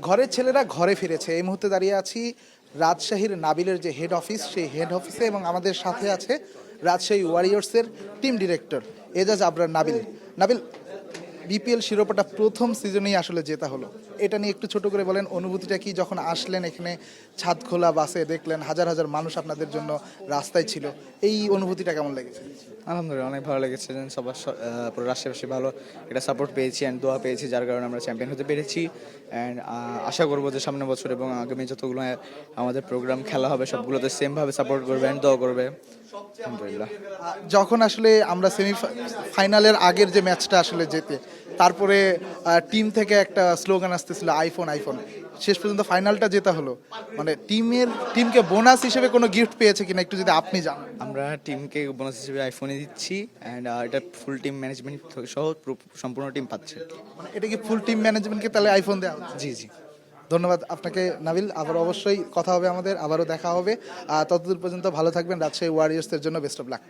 ঘরের ছেলেরা ঘরে ফিরেছে। এই মুহূর্তে দাঁড়িয়ে আছি রাজশাহীর নাবিলের যে হেড অফিস, সেই হেড অফিসে, এবং আমাদের সাথে আছে রাজশাহী ওয়ারিয়র্সের team director Ejaz Abrar Nabil. Nabil, BPL শিরোপাটা প্রথম সিজনেই আসলে জেতা হলো, এটা নিয়ে একটু ছোট করে বলেন, অনুভূতিটা কি যখন আসলেন এখানে, ছাদ খোলা বাসে দেখলেন হাজার হাজার মানুষ আপনাদের জন্য রাস্তায় ছিল, এই অনুভূতিটা কেমন লেগেছে? আলহামদুলিল্লাহ অনেক ভালো লেগেছে, যেন সবার পুরো রাশিয়াবাসী ভালো একটা সাপোর্ট পেয়েছি অ্যান্ড দোয়া পেয়েছি, যার কারণে আমরা চ্যাম্পিয়ন হতে পেরেছি। অ্যান্ড আশা করবো যে সামনের বছর এবং আগামী যতগুলো আমাদের প্রোগ্রাম খেলা হবে সবগুলোতে সেমভাবে সাপোর্ট করবে অ্যান্ড দোয়া করবে। আলহামদুলিল্লাহ। যখন আসলে আমরা ফাইনালের আগের যে ম্যাচটা আসলে জেতে, তারপরে টিম থেকে একটা স্লোগান আসতেছিল আইফোন আইফোন, শেষ পর্যন্ত ফাইনালটা জেতা হলো, মানে টিমকে বোনাস হিসেবে কোনো গিফট পেয়েছে কিনা একটু যদি আপনি জানান। আমরা টিমকে বোনাস হিসেবে আইফোনে দিচ্ছি অ্যান্ড এটা ফুল টিম ম্যানেজমেন্ট সহ সম্পূর্ণ টিম পাচ্ছে। মানে এটা কি ফুল টিম ম্যানেজমেন্টকে তাহলে আইফোন দেওয়া হচ্ছে? জি জি। ধন্যবাদ আপনাকে নাবিল, আবার অবশ্যই কথা হবে আমাদের, আবারও দেখা হবে। ততদূর পর্যন্ত ভালো থাকবেন। রাজশাহী ওয়ারিয়র্সের জন্য বেস্ট অফ লাক।